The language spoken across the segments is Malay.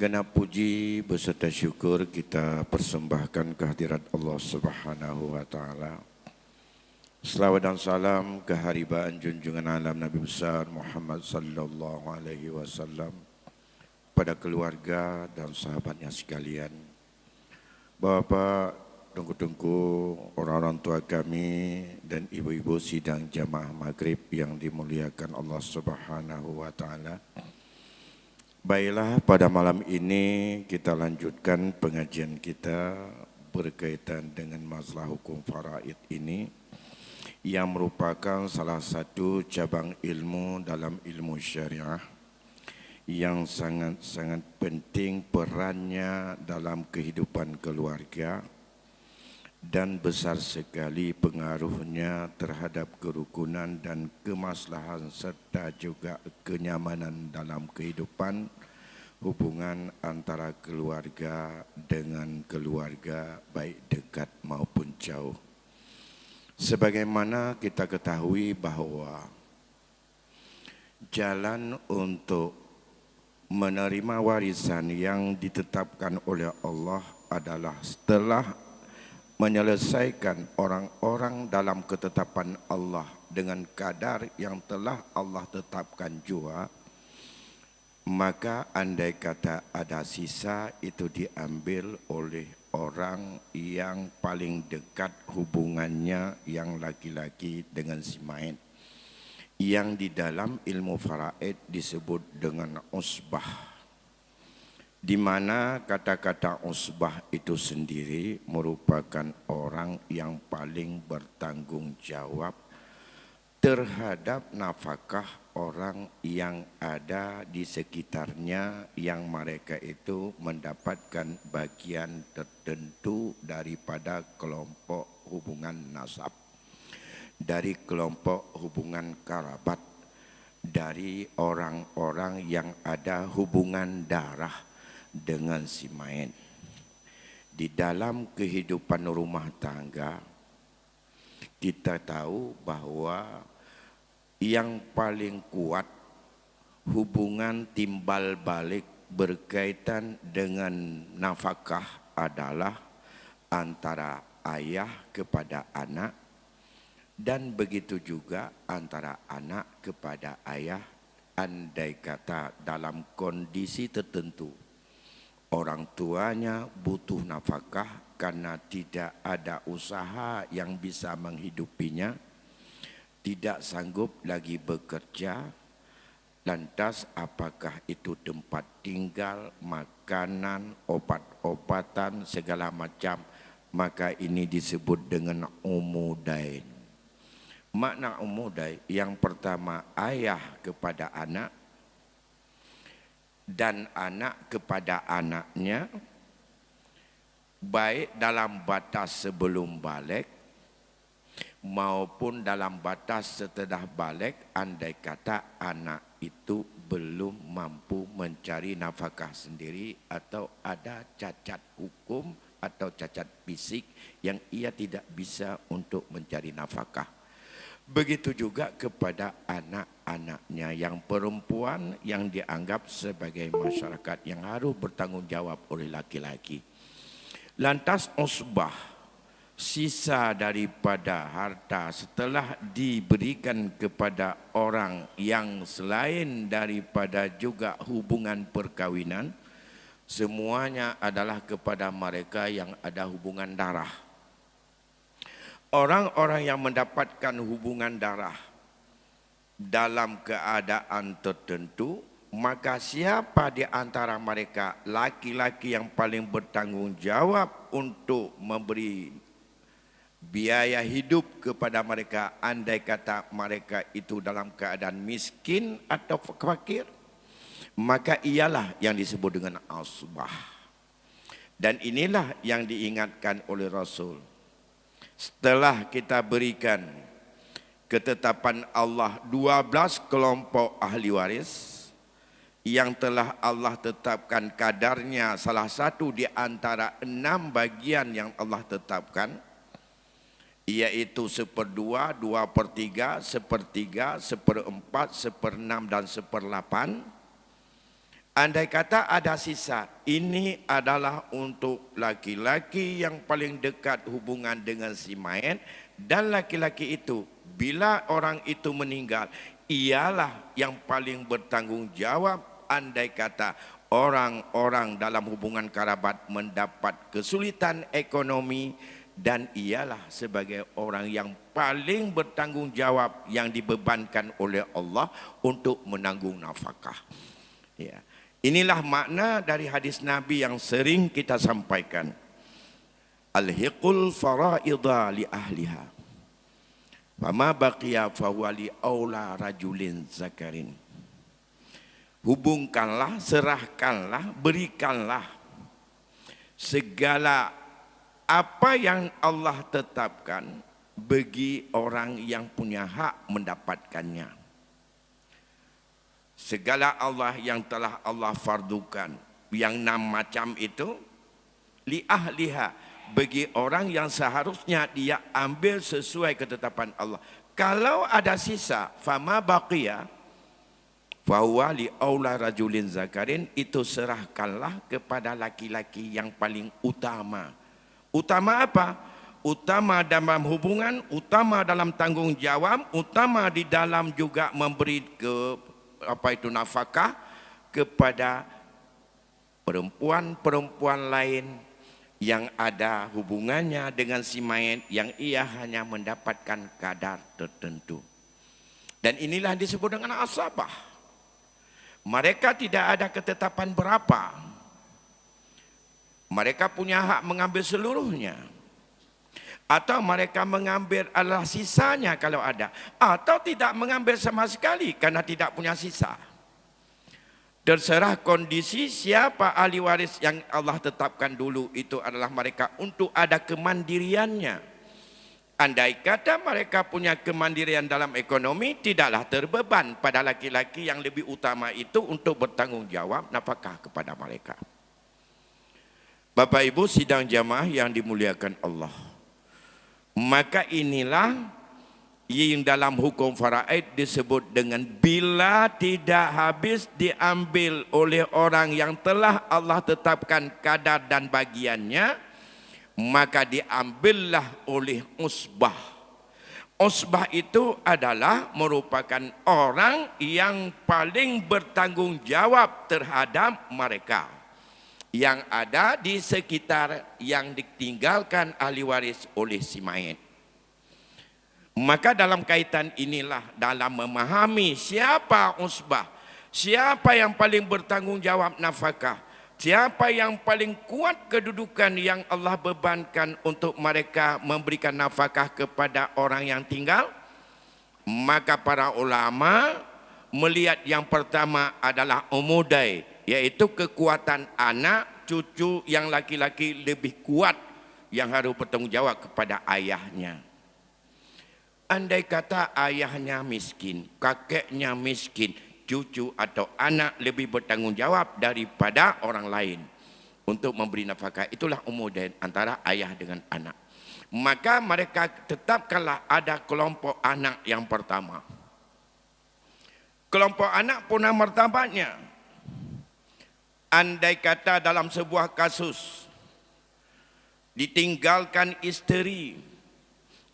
Segenap puji beserta syukur kita persembahkan kehadirat Allah Subhanahu wa taala. Selawat dan salam keharibaan junjungan alam Nabi besar Muhammad sallallahu alaihi wasallam pada keluarga dan sahabatnya sekalian. Bapak, tunggu-tunggu orang-orang tua kami dan ibu-ibu sidang jamaah maghrib yang dimuliakan Allah Subhanahu wa taala. Baiklah, pada malam ini kita lanjutkan pengajian kita berkaitan dengan masalah hukum faraid ini yang merupakan salah satu cabang ilmu dalam ilmu syariah yang sangat-sangat penting perannya dalam kehidupan keluarga dan besar sekali pengaruhnya terhadap kerukunan dan kemaslahan serta juga kenyamanan dalam kehidupan hubungan antara keluarga dengan keluarga baik dekat maupun jauh. Sebagaimana kita ketahui bahwa jalan untuk menerima warisan yang ditetapkan oleh Allah adalah setelah menyelesaikan orang-orang dalam ketetapan Allah dengan kadar yang telah Allah tetapkan jua, maka andai kata ada sisa itu diambil oleh orang yang paling dekat hubungannya yang laki-laki dengan si mayit, yang di dalam ilmu faraid disebut dengan usbah, di mana kata-kata usbah itu sendiri merupakan orang yang paling bertanggung jawab terhadap nafkah orang yang ada di sekitarnya, yang mereka itu mendapatkan bagian tertentu daripada kelompok hubungan nasab, dari kelompok hubungan kerabat, dari orang-orang yang ada hubungan darah dengan si mayit. Di dalam kehidupan rumah tangga kita tahu bahwa yang paling kuat hubungan timbal balik berkaitan dengan nafkah adalah antara ayah kepada anak, dan begitu juga antara anak kepada ayah andai kata dalam kondisi tertentu orang tuanya butuh nafkah karena tidak ada usaha yang bisa menghidupinya, tidak sanggup lagi bekerja, lantas apakah itu tempat tinggal, makanan, obat-obatan, segala macam, maka ini disebut dengan umudain. Makna umudain yang pertama ayah kepada anak, dan anak kepada anaknya, baik dalam batas sebelum balik maupun dalam batas setelah balik andai kata anak itu belum mampu mencari nafkah sendiri atau ada cacat hukum atau cacat fisik yang ia tidak bisa untuk mencari nafkah. Begitu juga kepada anak-anaknya yang perempuan yang dianggap sebagai masyarakat yang harus bertanggung jawab oleh laki-laki. Lantas usbah, sisa daripada harta setelah diberikan kepada orang yang selain daripada juga hubungan perkawinan, semuanya adalah kepada mereka yang ada hubungan darah. Orang-orang yang mendapatkan hubungan darah dalam keadaan tertentu, maka siapa di antara mereka laki-laki yang paling bertanggung jawab untuk memberi biaya hidup kepada mereka andai kata mereka itu dalam keadaan miskin atau fakir, maka ialah yang disebut dengan usbah. Dan inilah yang diingatkan oleh Rasul. Setelah kita berikan ketetapan Allah 12 kelompok ahli waris yang telah Allah tetapkan kadarnya salah satu di antara 6 bagian yang Allah tetapkan, yaitu 1/2, 2/3, 1/3, 1/4, 1/6 dan 1/8. Andai kata ada sisa, ini adalah untuk laki-laki yang paling dekat hubungan dengan si mayat, dan laki-laki itu bila orang itu meninggal, ialah yang paling bertanggung jawab. Andai kata orang-orang dalam hubungan kerabat mendapat kesulitan ekonomi, dan ialah sebagai orang yang paling bertanggung jawab yang dibebankan oleh Allah untuk menanggung nafkah. Ya. Inilah makna dari hadis Nabi yang sering kita sampaikan. Alhiqul faraidha li ahliha. Fama baqiya fahuwa li aula rajulin zakarin. Hubungkanlah, serahkanlah, berikanlah segala apa yang Allah tetapkan bagi orang yang punya hak mendapatkannya. Segala Allah yang telah Allah fardukan, yang 6 macam itu, li ahliha, bagi orang yang seharusnya dia ambil sesuai ketetapan Allah. Kalau ada sisa, fama baqiya fahuwa li aula rajulin zakarin, itu serahkanlah kepada laki-laki yang paling utama. Utama apa? Utama dalam hubungan, utama dalam tanggung jawab, utama di dalam juga memberi nafkah kepada perempuan-perempuan lain yang ada hubungannya dengan si mayat, yang ia hanya mendapatkan kadar tertentu. Dan inilah disebut dengan asabah. Mereka tidak ada ketetapan berapa. Mereka punya hak mengambil seluruhnya, atau mereka mengambil adalah sisanya kalau ada, atau tidak mengambil sama sekali karena tidak punya sisa. Terserah kondisi siapa ahli waris yang Allah tetapkan dulu, itu adalah mereka untuk ada kemandiriannya. Andai kata mereka punya kemandirian dalam ekonomi, tidaklah terbeban pada laki-laki yang lebih utama itu untuk bertanggung jawab nafkah kepada mereka. Bapak Ibu sidang jamaah yang dimuliakan Allah, maka inilah yang dalam hukum faraid disebut dengan bila tidak habis diambil oleh orang yang telah Allah tetapkan kadar dan bagiannya, maka diambillah oleh usbah. Usbah itu adalah merupakan orang yang paling bertanggung jawab terhadap mereka yang ada di sekitar yang ditinggalkan ahli waris oleh si mayat. Maka dalam kaitan inilah, dalam memahami siapa usbah, siapa yang paling bertanggung jawab nafkah, siapa yang paling kuat kedudukan yang Allah bebankan untuk mereka memberikan nafkah kepada orang yang tinggal, maka para ulama melihat yang pertama adalah umudai, yaitu kekuatan anak cucu yang laki-laki lebih kuat yang harus bertanggung jawab kepada ayahnya. Andai kata ayahnya miskin, kakeknya miskin, cucu atau anak lebih bertanggung jawab daripada orang lain untuk memberi nafkah. Itulah umudain antara ayah dengan anak. Maka mereka tetapkanlah ada kelompok anak yang pertama. Kelompok anak punya martabatnya. Andai kata dalam sebuah kasus ditinggalkan isteri,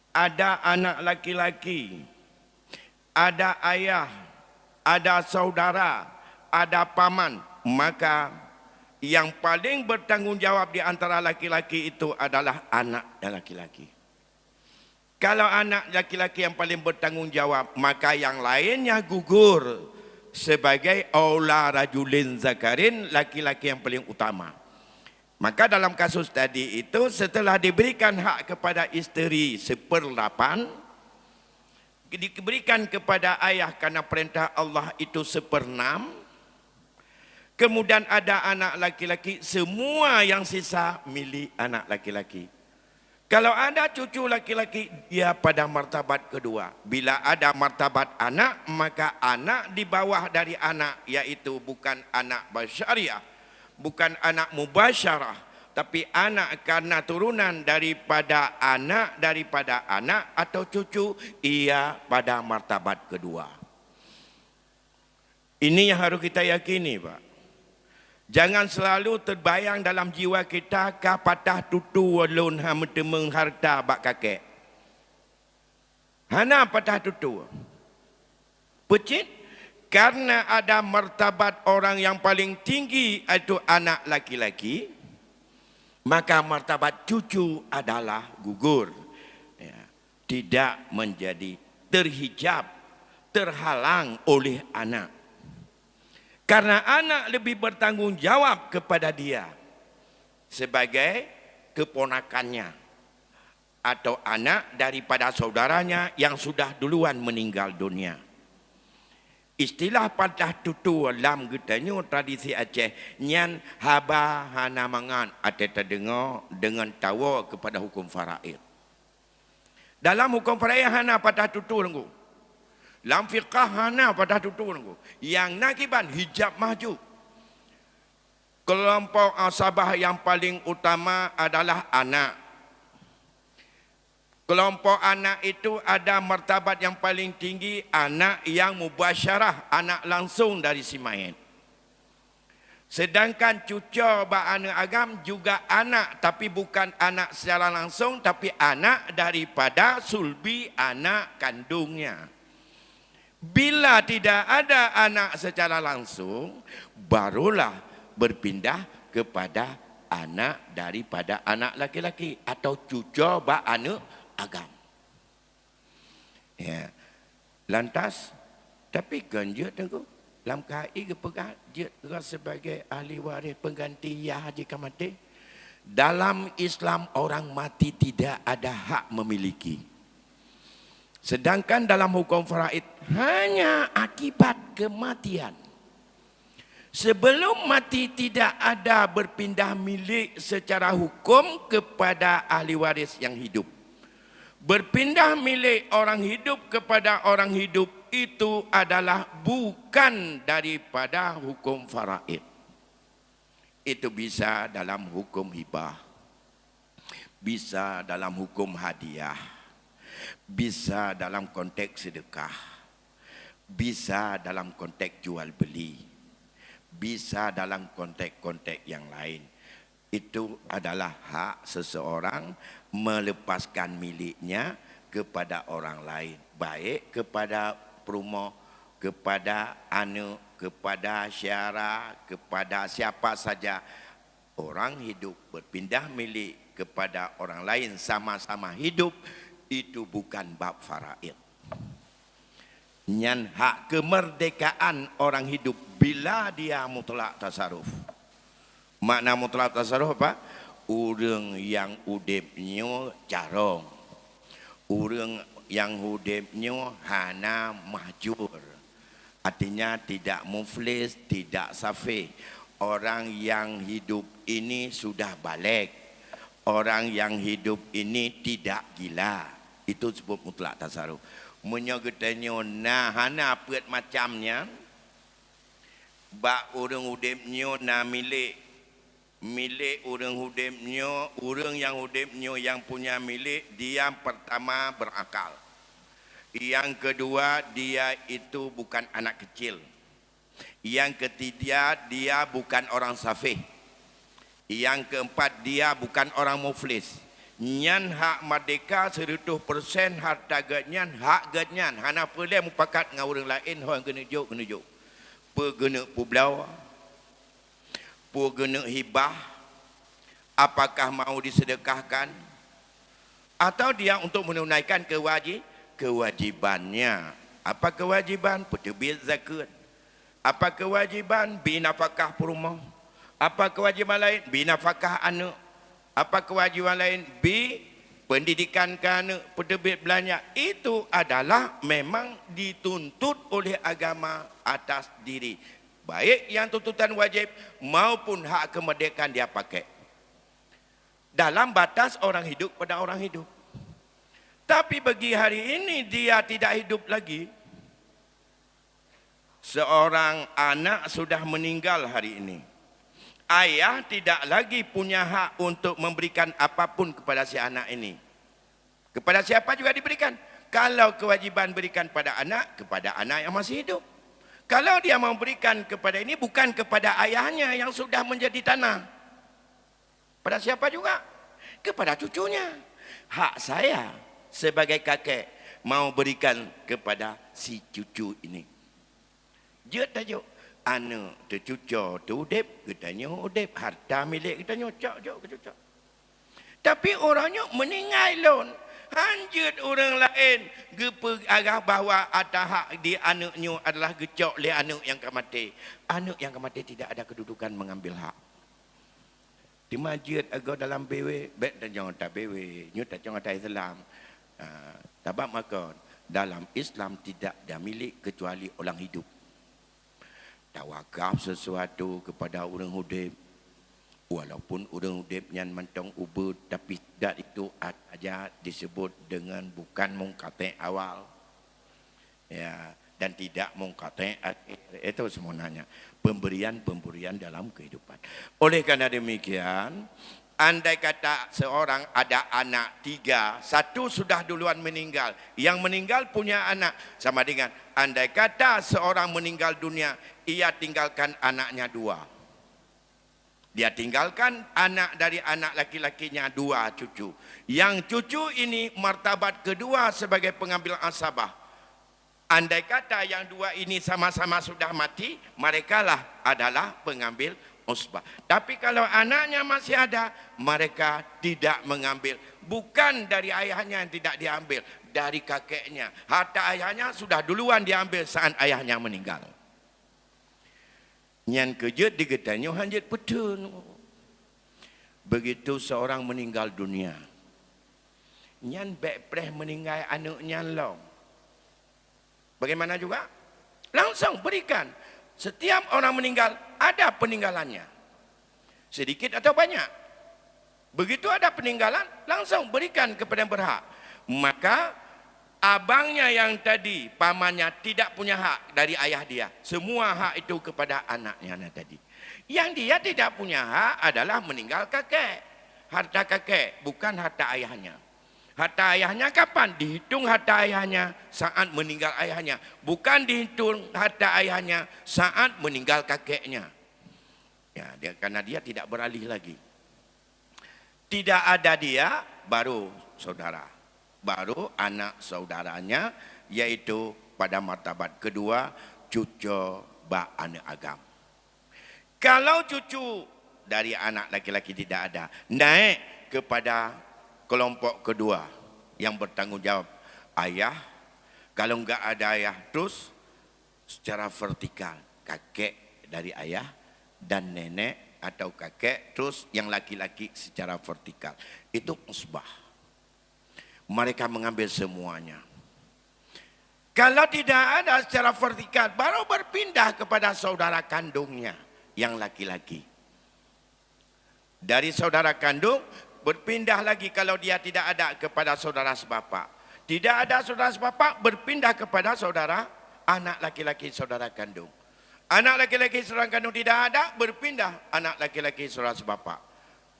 ada anak laki-laki, ada ayah, ada saudara, ada paman, maka yang paling bertanggung jawab di antara laki-laki itu adalah anak dan laki-laki. Kalau anak laki-laki yang paling bertanggung jawab, maka yang lainnya gugur sebagai aula rajulin zakarin, laki-laki yang paling utama. Maka dalam kasus tadi itu, setelah diberikan hak kepada isteri 1/8, diberikan kepada ayah karena perintah Allah itu 1/6, kemudian ada anak laki-laki, semua yang sisa milik anak laki-laki. Kalau ada cucu laki-laki, dia pada martabat kedua. Bila ada martabat anak, maka anak di bawah dari anak, yaitu bukan anak basyariah, bukan anak mubasyarah, tapi anak karena turunan daripada anak atau cucu, ia pada martabat kedua. Ini yang harus kita yakini, Pak. Jangan selalu terbayang dalam jiwa kita ka patah tutu walun ha mentemeng harta bak kakek. Hana patah tutu. Pecit karena ada martabat orang yang paling tinggi itu anak laki-laki, maka martabat cucu adalah gugur. Ya, tidak menjadi terhijab, terhalang oleh anak. Karena anak lebih bertanggung jawab kepada dia sebagai keponakannya atau anak daripada saudaranya yang sudah duluan meninggal dunia. Istilah patah tutu dalam getanya tradisi Aceh nyan haba hana mangan ate terdengar dengan tawa kepada hukum faraid. Dalam hukum faraid hana patah tutu nunggu. Dalam fiqah hana patah tutu nunggu. Yang nakiban hijab maju. Kelompok asabah yang paling utama adalah anak. Kelompok anak itu ada martabat yang paling tinggi, anak yang mubasyarah, anak langsung dari si mayit. Sedangkan cucu ba'ana agam juga anak, tapi bukan anak secara langsung, tapi anak daripada sulbi anak kandungnya. Bila tidak ada anak secara langsung, barulah berpindah kepada anak daripada anak laki-laki atau cucu ba'ana agam. Ya. Lantas, tapi kan dia tengok dalam KI kepegat dia sebagai ahli waris pengganti ya jika mati. Dalam Islam orang mati tidak ada hak memiliki. Sedangkan dalam hukum faraid hanya akibat kematian. Sebelum mati tidak ada berpindah milik secara hukum kepada ahli waris yang hidup. Berpindah milik orang hidup kepada orang hidup itu adalah bukan daripada hukum faraid. Itu bisa dalam hukum hibah, bisa dalam hukum hadiah, bisa dalam konteks sedekah, bisa dalam konteks jual beli, bisa dalam konteks-konteks yang lain. Itu adalah hak seseorang melepaskan miliknya kepada orang lain, baik kepada perumahan, kepada anu, kepada syara, kepada siapa saja. Orang hidup berpindah milik kepada orang lain sama-sama hidup, itu bukan bab faraid. Nyan hak kemerdekaan orang hidup bila dia mutlak tasarruf. Makna mutlak tasarruf apa? Urang yang udipnya carong, urang yang udipnya hana mahjur, artinya tidak muflis, tidak safih. Orang yang hidup ini sudah balik, orang yang hidup ini tidak gila, itu sebut mutlak tasarruf. Menyogetanya nah hana peut macamnya, bak urang udipnya na milik orang hudibnya, orang yang hudibnya yang punya milik, dia pertama berakal. Yang kedua, dia itu bukan anak kecil. Yang ketiga, dia bukan orang safih. Yang keempat, dia bukan orang muflis. Nyan hak merdeka 100% harta genyan, hak genyan. Hana boleh mupakat dengan orang lain, orang kena juk. Pergena publau, guna hibah, apakah mau disedekahkan atau dia untuk menunaikan kewajibannya. Apa kewajiban? Peterbit zakat. Apa kewajiban? Binafkah perumah. Apa kewajiban lain? Binafkah anak. Apa kewajiban lain? Pendidikan ke anak, peterbit belanja. Itu adalah memang dituntut oleh agama atas diri. Baik yang tuntutan wajib maupun hak kemerdekaan dia pakai. Dalam batas orang hidup pada orang hidup. Tapi bagi hari ini dia tidak hidup lagi. Seorang anak sudah meninggal hari ini. Ayah tidak lagi punya hak untuk memberikan apapun kepada si anak ini. Kepada siapa juga diberikan. Kalau kewajiban berikan pada anak, kepada anak yang masih hidup. Kalau dia mau berikan kepada ini, bukan kepada ayahnya yang sudah menjadi tanah. Pada siapa juga? Kepada cucunya. Hak saya sebagai kakek mau berikan kepada si cucu ini. Dia tajuk, anak tu cucu tu udip, katanya udip. Harta milik katanya, cok ke cucu. Tapi orangnya meninggal lon. Hanjut orang lain gepe arah bahawa ada hak di anaknya adalah gecok oleh anak yang akan mati. Anak yang akan mati tidak ada kedudukan mengambil hak. Di masjid agak dalam BW, baik dan jangan tak BW, nyu tak jangan tak Islam. Sebab maka dalam Islam tidak ada milik kecuali orang hidup. Tawakaf sesuatu kepada orang hidup. Walaupun orang hidup yang mentong ubud, tapi tidak itu aja disebut dengan bukan mungkate awal. Ya, dan tidak mungkate akhir. Itu semuanya. Pemberian-pemberian dalam kehidupan. Oleh karena demikian, andai kata seorang ada anak 3, 1 sudah duluan meninggal. Yang meninggal punya anak. Sama dengan andai kata seorang meninggal dunia, ia tinggalkan anaknya 2. Dia tinggalkan anak dari anak laki-lakinya 2 cucu. Yang cucu ini martabat kedua sebagai pengambil asabah. Andai kata yang 2 ini sama-sama sudah mati, mereka lah adalah pengambil usbah. Tapi kalau anaknya masih ada, mereka tidak mengambil. Bukan dari ayahnya yang tidak diambil, dari kakeknya. Harta ayahnya sudah duluan diambil saat ayahnya meninggal. Yang kejut digetanya hanjit betul. Begitu seorang meninggal dunia, yang baik meninggal anaknya long. Bagaimana juga? Langsung berikan. Setiap orang meninggal ada peninggalannya. Sedikit atau banyak. Begitu ada peninggalan, langsung berikan kepada yang berhak. Maka abangnya yang tadi, pamannya tidak punya hak dari ayah dia. Semua hak itu kepada anaknya tadi. Yang dia tidak punya hak adalah meninggal kakek. Harta kakek, bukan harta ayahnya. Harta ayahnya kapan? Dihitung harta ayahnya saat meninggal ayahnya. Bukan dihitung harta ayahnya saat meninggal kakeknya. Ya, karena dia tidak beralih lagi. Tidak ada dia, baru saudara. Baru anak saudaranya, yaitu pada martabat kedua, cucu ba anak agam. Kalau cucu dari anak laki-laki tidak ada, naik kepada kelompok kedua yang bertanggung jawab ayah. Kalau enggak ada ayah, terus secara vertikal kakek dari ayah dan nenek atau kakek, terus yang laki-laki secara vertikal. Itu usbah. Mereka mengambil semuanya. Kalau tidak ada secara vertikal, baru berpindah kepada saudara kandungnya yang laki-laki. Dari saudara kandung berpindah lagi kalau dia tidak ada kepada saudara sebapak. Tidak ada saudara sebapak, berpindah kepada saudara anak laki-laki saudara kandung. Anak laki-laki saudara kandung tidak ada, berpindah anak laki-laki saudara sebapak.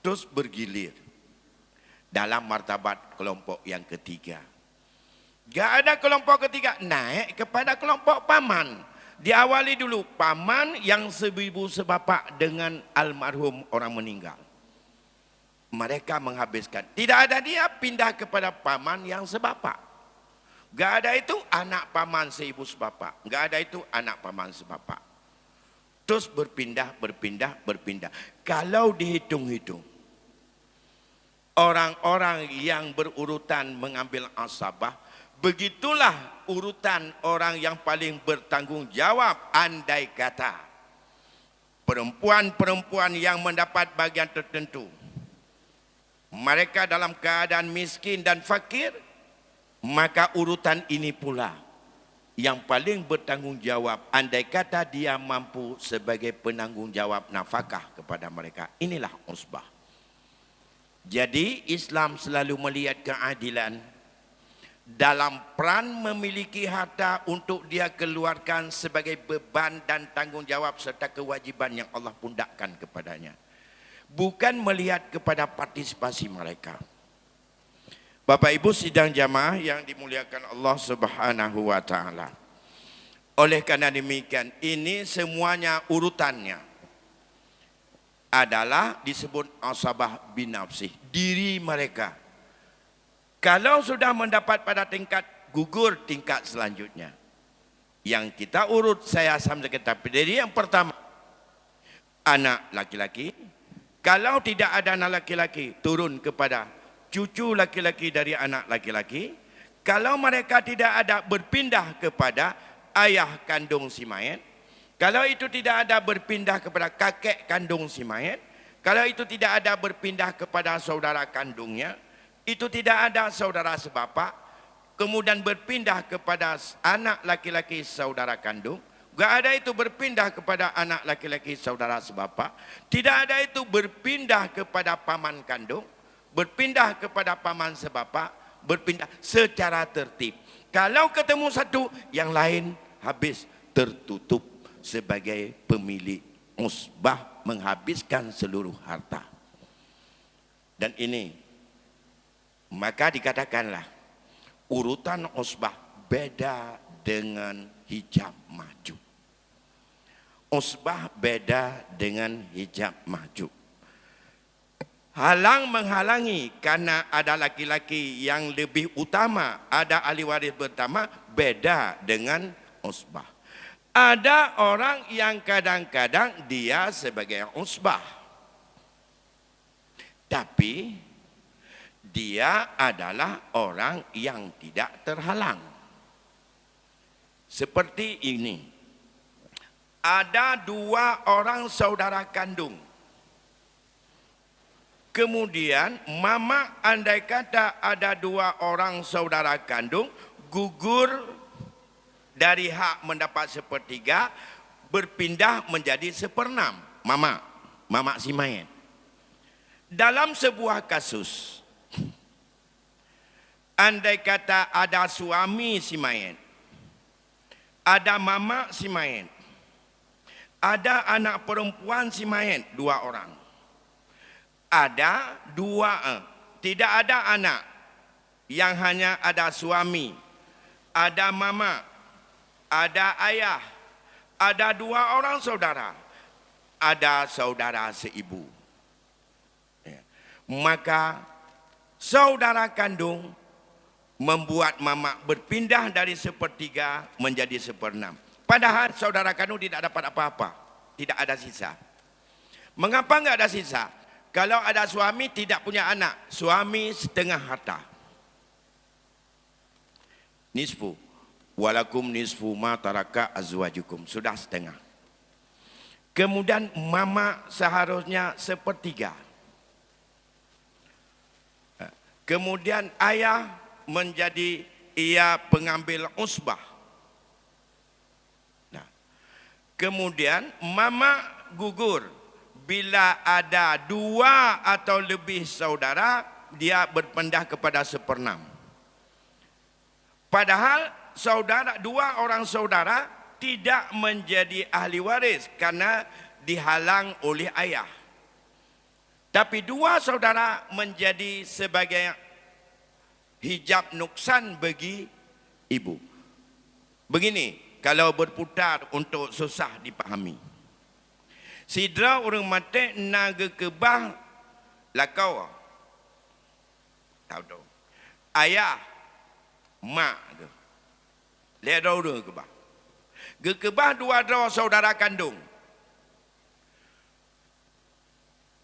Terus bergilir dalam martabat kelompok yang ketiga. Gak ada kelompok ketiga, naik kepada kelompok paman. Diawali dulu paman yang sebibu sebapak dengan almarhum orang meninggal. Mereka menghabiskan. Tidak ada dia, pindah kepada paman yang sebapak. Gak ada itu anak paman seibu sebapak. Gak ada itu anak paman sebapak. Terus berpindah. Kalau dihitung-hitung, orang-orang yang berurutan mengambil asabah, begitulah urutan orang yang paling bertanggung jawab. Andai kata perempuan-perempuan yang mendapat bagian tertentu, mereka dalam keadaan miskin dan fakir, maka urutan ini pula yang paling bertanggung jawab. Andai kata dia mampu sebagai penanggung jawab nafkah kepada mereka. Inilah usbah. Jadi Islam selalu melihat keadilan dalam peran memiliki harta untuk dia keluarkan sebagai beban dan tanggung jawab serta kewajiban yang Allah pundakkan kepadanya. Bukan melihat kepada partisipasi mereka. Bapak Ibu sidang jamaah yang dimuliakan Allah Subhanahu wa taala. Oleh karena demikian, ini semuanya urutannya adalah disebut asabah binafsih, diri mereka. Kalau sudah mendapat pada tingkat gugur, tingkat selanjutnya yang kita urut saya sampaikan. Tapi dari yang pertama, anak laki-laki. Kalau tidak ada anak laki-laki, turun kepada cucu laki-laki dari anak laki-laki. Kalau mereka tidak ada, berpindah kepada ayah kandung si mayat. Kalau itu tidak ada, berpindah kepada kakek kandung si mayat. Kalau itu tidak ada, berpindah kepada saudara kandungnya. Itu tidak ada saudara sebapak. Kemudian berpindah kepada anak laki-laki saudara kandung. Tidak ada itu berpindah kepada anak laki-laki saudara sebapak. Tidak ada itu berpindah kepada paman kandung. Berpindah kepada paman sebapak. Berpindah secara tertib. Kalau ketemu satu, yang lain habis tertutup sebagai pemilik usbah, menghabiskan seluruh harta. Dan ini, maka dikatakanlah urutan usbah beda dengan hijab maju. Usbah beda dengan hijab maju. Halang menghalangi karena ada laki-laki yang lebih utama, ada ahli waris pertama, beda dengan usbah. Ada orang yang kadang-kadang dia sebagai usbah, tapi dia adalah orang yang tidak terhalang. Seperti ini, ada dua orang saudara kandung. Kemudian mama andai kata ada dua orang saudara kandung, gugur dari hak mendapat sepertiga, berpindah menjadi seperenam. Mama si mayat. Dalam sebuah kasus, andai kata ada suami si mayat, ada mama si mayat, ada anak perempuan si mayat, dua orang. Ada dua, tidak ada anak, yang hanya ada suami, ada mama, ada ayah, ada dua orang saudara, ada saudara seibu. Ya. Maka saudara kandung membuat mama berpindah dari sepertiga menjadi seperenam. Padahal saudara kandung tidak dapat apa-apa, tidak ada sisa. Mengapa enggak ada sisa? Kalau ada suami tidak punya anak, suami setengah harta. Nisfu, walakum nisfu ma taraka azwajukum, sudah setengah. Kemudian mama seharusnya sepertiga. Kemudian ayah menjadi ia pengambil usbah. Nah, kemudian mama gugur. Bila ada dua atau lebih saudara, dia berpindah kepada seperenam. Padahal saudara, dua orang saudara tidak menjadi ahli waris karena dihalang oleh ayah. Tapi dua saudara menjadi sebagai hijab nuksan bagi ibu. Begini, kalau berputar untuk susah dipahami. Sidra orang mati naga kebah lakau. Tahu tu. Ayah, mak tu. Lihat orang kebah. Gekebah dua saudara kandung.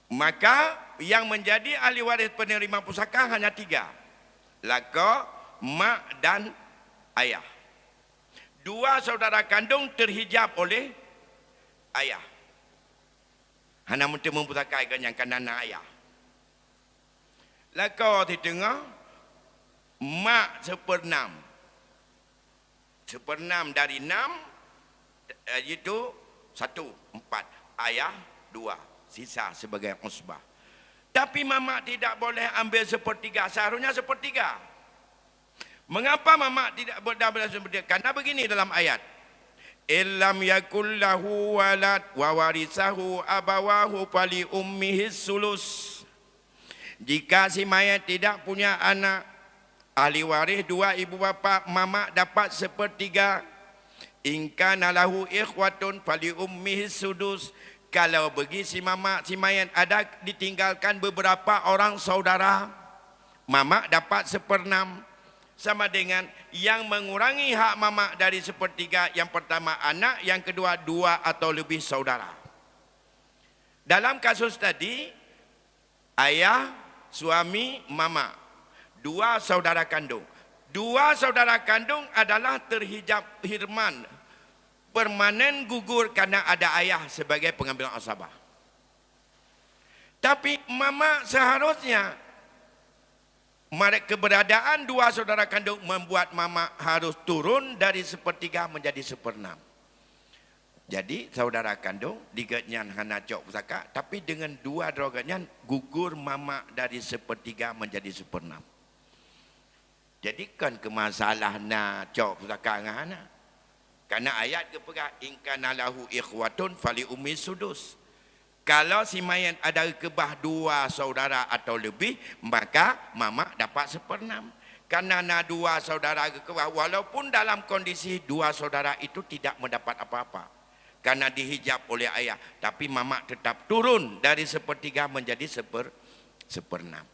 Maka yang menjadi ahli waris penerima pusaka hanya tiga. Lakau, mak dan ayah. Dua saudara kandung terhijab oleh ayah. Hanya mesti mempusakai yang kanan ayah. Lakau di tengah, mak seperenam. Seperenam dari 6, itu 1, 4. Ayah 2, sisa sebagai usbah. Tapi mama tidak boleh ambil sepertiga, seharusnya sepertiga. Mengapa mama tidak boleh sepertiga? Karena begini dalam ayat. Illam yakul lahu walad wa warisahu abawahu fali ummihi sulus. Jika si mayat tidak punya anak, ahli waris dua ibu bapa, mama dapat sepertiga. In kana lahu ikhwatun fali ummihi sudus. Kalau bagi si mama si mayat ada ditinggalkan beberapa orang saudara, mama dapat 1/6. Sama dengan yang mengurangi hak mama dari 1/3. Yang pertama anak, yang kedua 2 atau lebih saudara. Dalam kasus tadi, ayah, suami, mama, 2 saudara kandung. 2 saudara kandung adalah terhijab hirman, permanen gugur karena ada ayah sebagai pengambil asabah. Tapi mama seharusnya, keberadaan 2 saudara kandung membuat mama harus turun dari 1/3 menjadi 1/6. Jadi saudara kandung digetnyan hana cok pusaka, tapi dengan 2 droganyan gugur mama dari 1/3 menjadi 1/6. Jadi kan ke masalah na cok pusaka ngana. Karena ayat kepegang in kana lahu ikhwatun fali ummi sudus. Kalau si mayat ada kebah 2 saudara atau lebih, maka mama dapat 1/6. Karena na 2 saudara kebah, walaupun dalam kondisi 2 saudara itu tidak mendapat apa-apa, karena dihijab oleh ayah, tapi mama tetap turun dari 1/3 menjadi 1/6.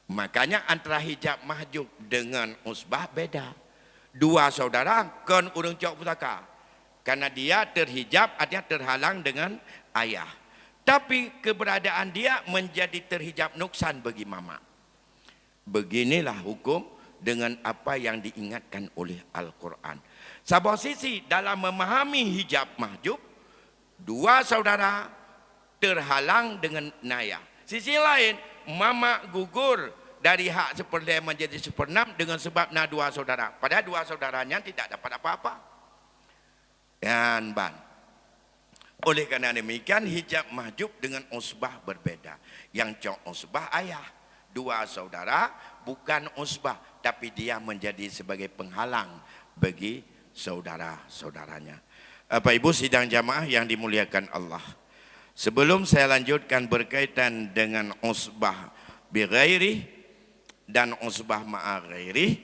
Makanya antara hijab mahjub dengan usbah beda. 2 saudara kan urang cok pusaka, karena dia terhijab artinya terhalang dengan ayah. Tapi keberadaan dia menjadi terhijab nuksan bagi mama. Beginilah hukum dengan apa yang diingatkan oleh Al-Quran. Sebuah sisi dalam memahami hijab mahjub, 2 saudara terhalang dengan naya. Sisi lain, mama gugur dari hak 1/5 menjadi 1/6 dengan sebab 2 saudara. Padahal 2 saudaranya tidak dapat apa-apa. Dan ban. Oleh karena demikian hijab mahjub dengan usbah berbeda. Yang cok usbah ayah, 2 saudara bukan usbah, tapi dia menjadi sebagai penghalang bagi saudara-saudaranya. Bapak Ibu sidang jamaah yang dimuliakan Allah. Sebelum saya lanjutkan berkaitan dengan usbah bi ghairi dan usbah ma'a ghairi,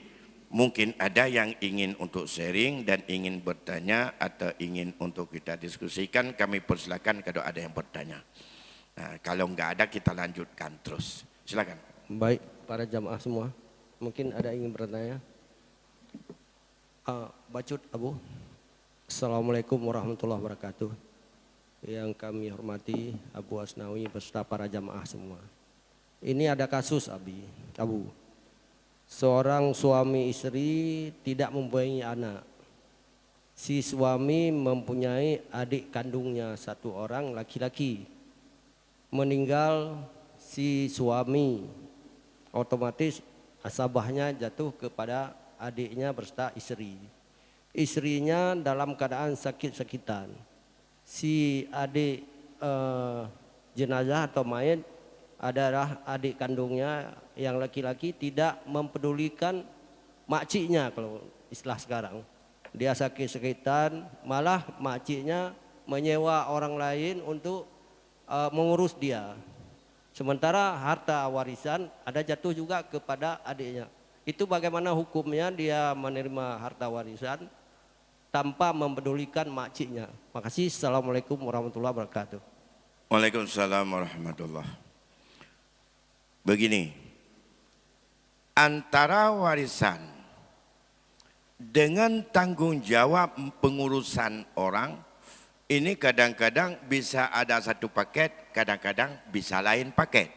mungkin ada yang ingin untuk sharing dan ingin bertanya atau ingin untuk kita diskusikan. Kami persilakan kalau ada yang bertanya. Nah, kalau enggak ada kita lanjutkan terus. Silakan. Baik, para jamaah semua, mungkin ada yang ingin bertanya. Bacut Abu. Assalamualaikum warahmatullahi wabarakatuh. Yang kami hormati Abu Asnawi beserta para jamaah semua. Ini ada kasus Abu. Seorang suami istri tidak mempunyai anak. Si suami mempunyai adik kandungnya 1 orang laki-laki. Meninggal si suami, otomatis asabahnya jatuh kepada adiknya beserta istri. Istrinya dalam keadaan sakit-sakitan. Si adik jenazah atau mayat adalah adik kandungnya yang laki-laki, tidak mempedulikan makciknya kalau istilah sekarang. Dia sakit-sakitan, malah makciknya menyewa orang lain untuk mengurus dia. Sementara harta warisan ada jatuh juga kepada adiknya. Itu bagaimana hukumnya dia menerima harta warisan tanpa mempedulikan makciknya? Makasih. Assalamualaikum warahmatullahi wabarakatuh. Waalaikumsalam warahmatullahi. Begini, antara warisan dengan tanggung jawab pengurusan orang, ini kadang-kadang bisa ada satu paket, kadang-kadang bisa lain paket.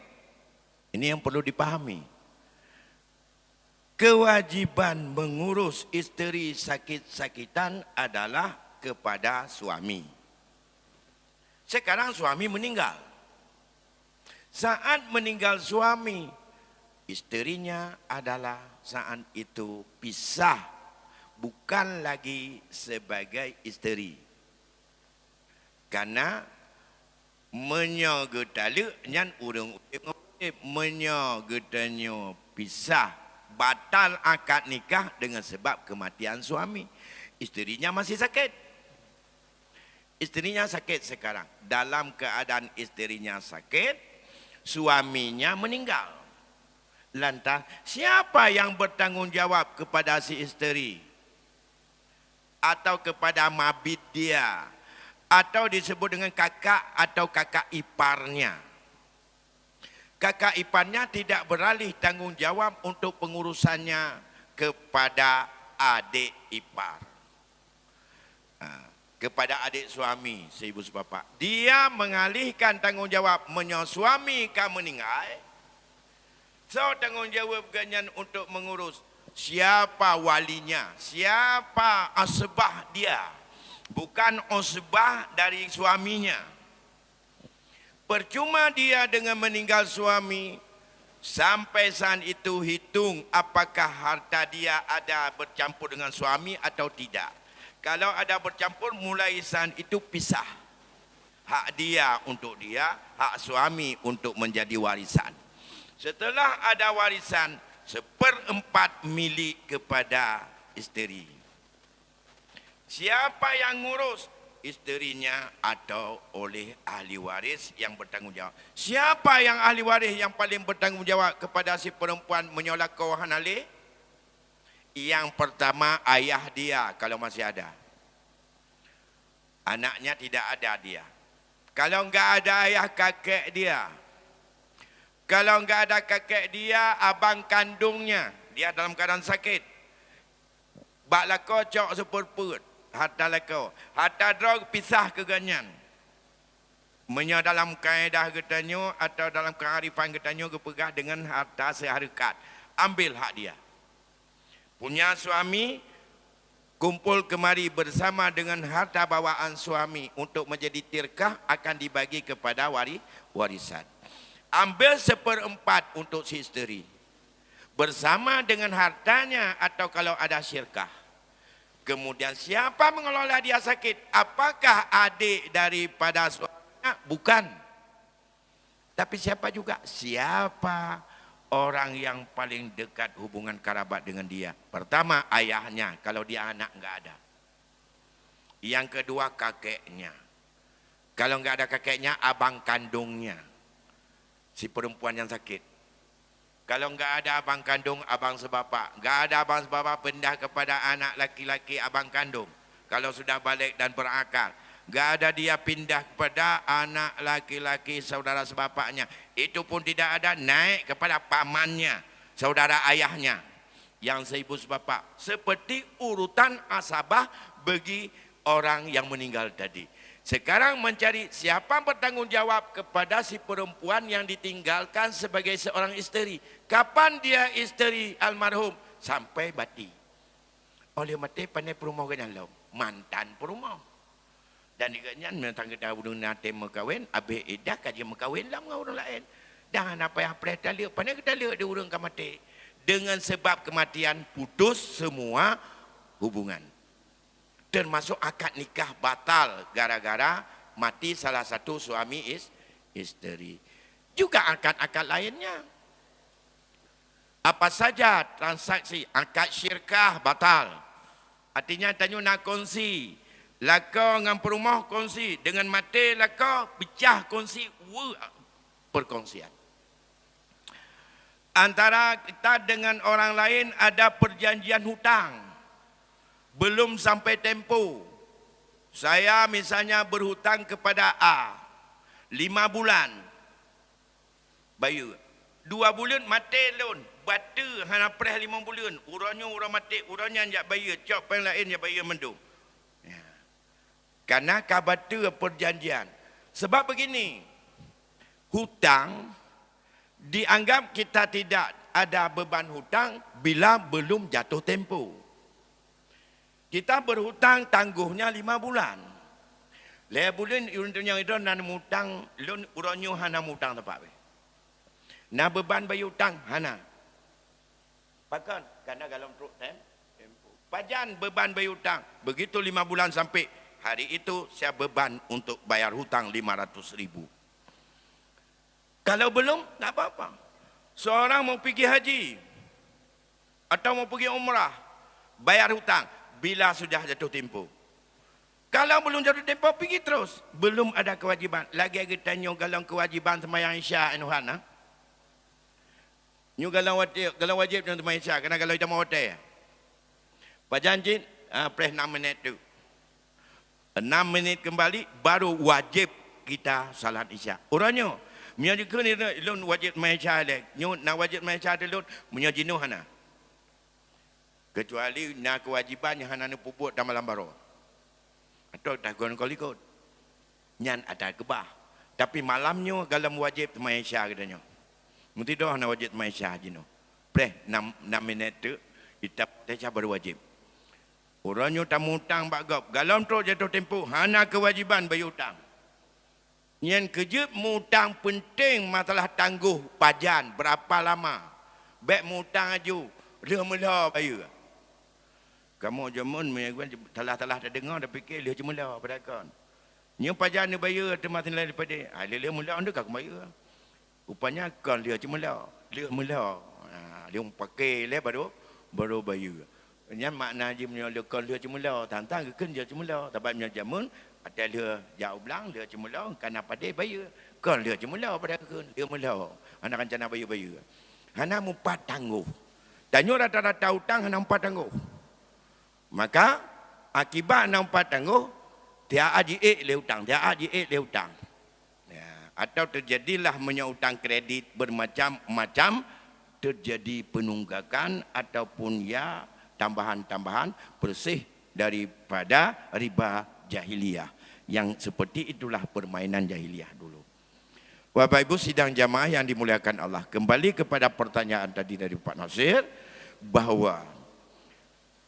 Ini yang perlu dipahami. Kewajiban mengurus istri sakit-sakitan adalah kepada suami. Sekarang suami meninggal. Saat meninggal suami, istrinya adalah saat itu pisah, bukan lagi sebagai istri. Karena menyogetalu nyan urang menyogetanyo pisah, batal akad nikah dengan sebab kematian suami. Istrinya masih sakit. Istrinya sakit sekarang. Dalam keadaan istrinya sakit, suaminya meninggal. Lantas siapa yang bertanggung jawab kepada si istri? atau kepada mabit dia, atau disebut dengan kakak atau kakak iparnya. Kakak iparnya tidak beralih tanggungjawab untuk pengurusannya kepada adik ipar. Kepada adik suami, seibu sebapak. Dia mengalihkan tanggungjawab suami kamu meninggal. So tanggungjawab ganyan untuk mengurus siapa walinya, siapa asbah dia. Bukan asbah dari suaminya. Percuma dia dengan meninggal suami, sampai saat itu hitung apakah harta dia ada bercampur dengan suami atau tidak. Kalau ada bercampur, mulai saat itu pisah. Hak dia untuk dia, hak suami untuk menjadi warisan. Setelah ada warisan, 1/4 milik kepada isteri. Siapa yang ngurus? Isterinya atau oleh ahli waris yang bertanggungjawab. Siapa yang ahli waris yang paling bertanggungjawab kepada si perempuan menyolak kawahan alih? Yang pertama ayah dia kalau masih ada. Anaknya tidak ada dia. Kalau enggak ada ayah kakek dia. Kalau enggak ada kakek dia, abang kandungnya. Dia dalam keadaan sakit. Bak lako cok sepur-put. Harta lako. Harta drog pisah ke ganyan. Menya dalam kaedah getanyo atau dalam kearifan getanyo kepegah dengan harta seharkat. Ambil hak dia. Punya suami, kumpul kemari bersama dengan harta bawaan suami untuk menjadi tirkah akan dibagi kepada warisan. Ambil 1/4 untuk si isteri. Bersama dengan hartanya atau kalau ada syirkah. Kemudian siapa mengelola dia sakit? Apakah adik daripada suaminya? Bukan. Tapi siapa juga? Siapa orang yang paling dekat hubungan kerabat dengan dia? Pertama ayahnya, kalau dia anak enggak ada. Yang kedua kakeknya. Kalau enggak ada kakeknya, abang kandungnya. Si perempuan yang sakit. Kalau enggak ada abang kandung, abang sebapak. Enggak ada abang sebapak, pindah kepada anak laki-laki abang kandung. Kalau sudah balik dan berakal. Enggak ada dia pindah kepada anak laki-laki saudara sebapaknya. Itu pun tidak ada, naik kepada pamannya, saudara ayahnya. Yang seibu sebapak. Seperti urutan asabah bagi orang yang meninggal tadi. Sekarang mencari siapa bertanggung jawab kepada si perempuan yang ditinggalkan sebagai seorang isteri. Kapan dia isteri almarhum? Sampai mati. Oleh mati pandai perumah ganyan lo. Mantan perumah. Dan diganyan mentang kita udung nate mekawin. Habis edah kaji mekawin lah dengan orang lain. Jangan apa yang pernah kita lihat. Pandai kita lihat dia urung ke mati. Dengan sebab kematian putus semua hubungan. Termasuk akad nikah batal gara-gara mati salah satu suami isteri. Juga akad-akad lainnya. Apa saja transaksi akad syirkah batal. Artinya tanya nak kongsi. Laka dengan perumah kongsi. Dengan mati laka pecah kongsi. Perkongsian. Antara kita dengan orang lain ada perjanjian hutang. Belum sampai tempo. Saya misalnya berhutang kepada A. 5 bulan. Bayar. 2 bulan mati loan. Bata hana preh 5 bulan. Urangnya orang mati. Urangnya jak bayar. Cok yang lain jak bayar mendung. Ya. Karena kabata perjanjian. Sebab begini. Hutang. Dianggap kita tidak ada beban hutang. Bila belum jatuh tempo. Kita berhutang tangguhnya 5 bulan. 5 bulan yang itu nak mutang loan uranyo hana mutang tempat. Nak beban bayar hutang hana. Bahkan karena dalam tempo. Pajan beban bayar hutang. Begitu 5 bulan sampai hari itu saya beban untuk bayar hutang 500,000. Kalau belum tak apa-apa. Seorang mau pergi haji atau mau pergi umrah, bayar hutang. Bila sudah jatuh tempo. Kalau belum jatuh tempo, pergi terus. Belum ada kewajiban. Lagi kita tanya galang kewajiban semayang Isya Nuhan. Nyu galang wajib dengan semayang Isya. Kerana kalau kita mau hotel. Pajanjin, Press 6 minit tu. 6 minit kembali, baru wajib kita salat isyak. Orangnya, menyajikan ni, lun wajib main isyak lek. Nak wajib main isyak tu, lun, menyajinuh hana. Kecuali nak kewajiban yang hana puput dan malam baru. Atau tak guna kau ikut. Nyan ada kebah. Tapi malamnya, galam wajib main isyak katanya. Mesti dah nak wajib main isyak jenuh. Press 6 minit tu, kita baru wajib. Orangnya tak hutang bagap. Galam tu jatuh tempoh, hana kewajiban bayar hutang. Yang kejut hutang penting masalah tangguh pajan berapa lama. Baik hutang aju, mula bayar. Kamu jamun telah dah dengar dah fikir dia mula pada kan. Nya pajan dia bayar termasuk lain daripada. Dia mula anda kau bayar. Rupanya kan dia mula. Dia pakai le baru bayar. Nya makna dia menyalakan dia cemula, tantang ke dia cemula, tapi jamun ada dia jauh belang dia cemula, kan apa dia bayar. Kan dia cemula pada kan dia mula. Anak rencana bayar. Hana mumpat tangguh. Tanya rata-rata hutang hana mumpat tangguh. Maka akibat hana mumpat tangguh, dia aji le hutang, Ya, atau terjadilah menyahutang kredit bermacam-macam, terjadi penunggakan ataupun ya tambahan-tambahan bersih daripada riba jahiliyah. Yang seperti itulah permainan jahiliyah dulu. Bapak Ibu sidang jamaah yang dimuliakan Allah. Kembali kepada pertanyaan tadi dari Pak Nasir. Bahawa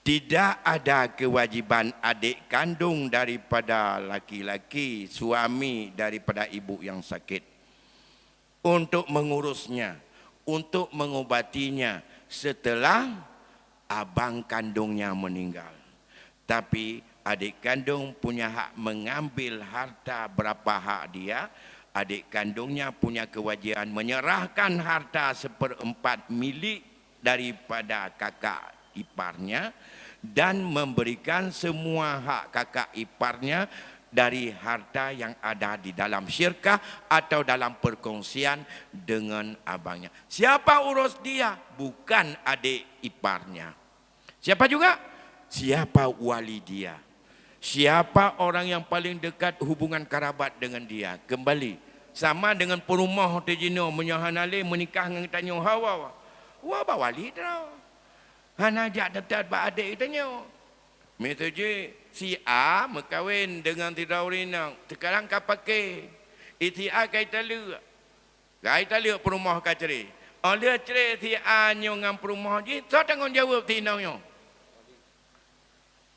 tidak ada kewajiban adik kandung daripada laki-laki, suami daripada ibu yang sakit. Untuk mengurusnya, untuk mengobatinya setelah abang kandungnya meninggal. Tapi adik kandung punya hak mengambil harta berapa hak dia. Adik kandungnya punya kewajiban menyerahkan harta 1/4 milik daripada kakak iparnya dan memberikan semua hak kakak iparnya dari harta yang ada di dalam syirkah atau dalam perkongsian dengan abangnya. Siapa urus dia? Bukan adik iparnya. Siapa juga? Siapa wali dia? Siapa orang yang paling dekat hubungan kerabat dengan dia? Kembali. Sama dengan perumah Tejino menyahanale menikah dengan tanya hawa. Wah wali tau. Hana jak dekat ba adik tanya. Metoje si A berkahwin dengan Tidaurina. Sekarang kau pakai ITA kaitan lu. Kaitan lu perumah kau ceri. Dia ceri si A dengan perumah je. So tanggungjawab tinaunya.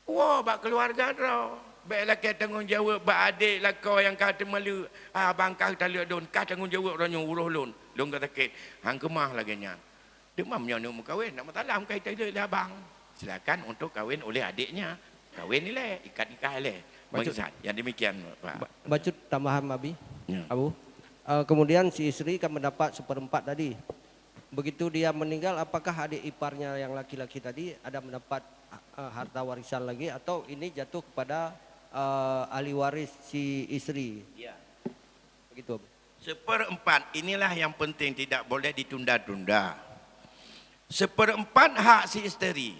Wah, bak keluarga tau. Baiklah kau tanggungjawab bak adik lah kau yang kata malu. Abang kau tak lihat don. Kau tanggungjawab orangnya uruh lun. Lun kata sakit. Hang kemah lagi nya. Demamnya nak kahwin. Nak masalah kaitan lu lah abang. Silakan untuk kahwin oleh adiknya. Kahwin ni lah, ikat nikah lah. Yang demikian Pak. Bacut tambahan Abi, Ya. Abu. Kemudian si istri kan mendapat 1/4 tadi. Begitu dia meninggal, apakah adik iparnya yang laki-laki tadi ada mendapat harta warisan lagi atau ini jatuh kepada ahli waris si istri? Ya. Begitu. 1/4 inilah yang penting, tidak boleh ditunda-tunda. 1/4 hak si isteri.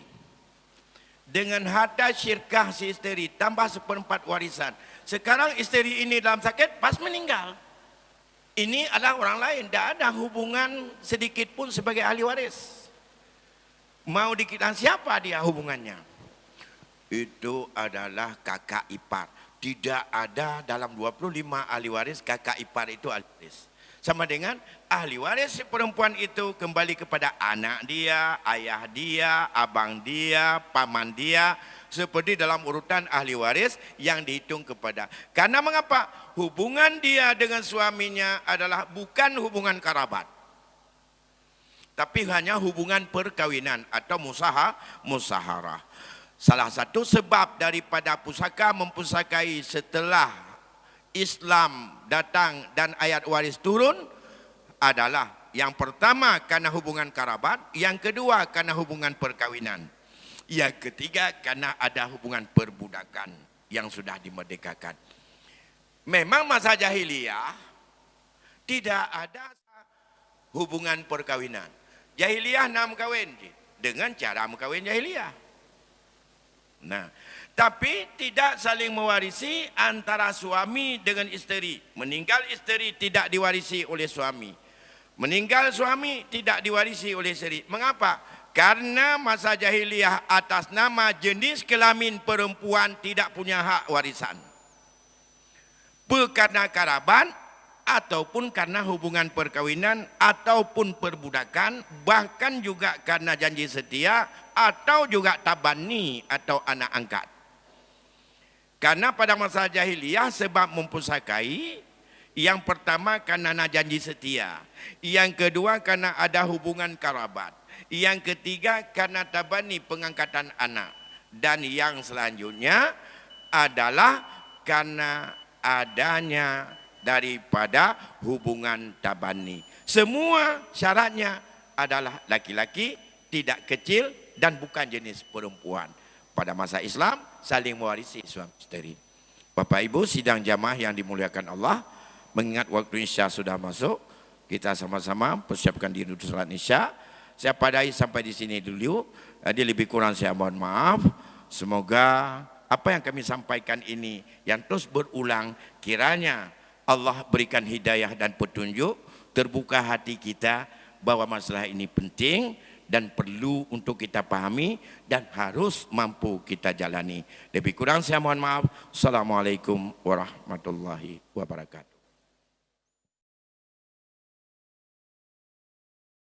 Dengan harta syirkah si isteri tambah 1/4 warisan. Sekarang isteri ini dalam sakit pas meninggal. Ini adalah orang lain, tidak ada hubungan sedikit pun sebagai ahli waris. Mau dikira siapa dia hubungannya? Itu adalah kakak ipar. Tidak ada dalam 25 ahli waris kakak ipar itu ahli waris. Sama dengan ahli waris si perempuan itu kembali kepada anak dia, ayah dia, abang dia, paman dia. Seperti dalam urutan ahli waris yang dihitung kepada. Karena mengapa? Hubungan dia dengan suaminya adalah bukan hubungan kerabat. Tapi hanya hubungan perkawinan atau musaharah. Salah satu sebab daripada pusaka mempusakai setelah Islam datang dan ayat waris turun adalah yang pertama karena hubungan kerabat, yang kedua karena hubungan perkawinan, yang ketiga karena ada hubungan perbudakan yang sudah dimerdekakan. Memang masa jahiliyah tidak ada hubungan perkawinan. Jahiliyah nak kawin dengan cara mengkawin jahiliyah. Nah, tapi tidak saling mewarisi antara suami dengan isteri. Meninggal isteri tidak diwarisi oleh suami. Meninggal suami tidak diwarisi oleh isteri. Mengapa? Karena masa jahiliyah atas nama jenis kelamin perempuan tidak punya hak warisan. Karena karaban ataupun karena hubungan perkawinan ataupun perbudakan, bahkan juga karena janji setia atau juga tabani atau anak angkat. Karena pada masa jahiliyah sebab mempusakai, yang pertama karena janji setia, yang kedua karena ada hubungan karabat, yang ketiga karena tabani pengangkatan anak, dan yang selanjutnya adalah karena adanya daripada hubungan tabani. Semua syaratnya adalah laki-laki, tidak kecil dan bukan jenis perempuan. Pada masa Islam saling mewarisi suami istri. Bapak Ibu sidang jamaah yang dimuliakan Allah, mengingat waktu Isya sudah masuk, kita sama-sama persiapkan diri untuk salat Isya. Saya padai sampai di sini dulu. Jadi lebih kurang saya mohon maaf. Semoga apa yang kami sampaikan ini yang terus berulang, kiranya Allah berikan hidayah dan petunjuk, terbuka hati kita bahwa masalah ini penting dan perlu untuk kita pahami dan harus mampu kita jalani. Lebih kurang saya mohon maaf. Assalamualaikum warahmatullahi wabarakatuh.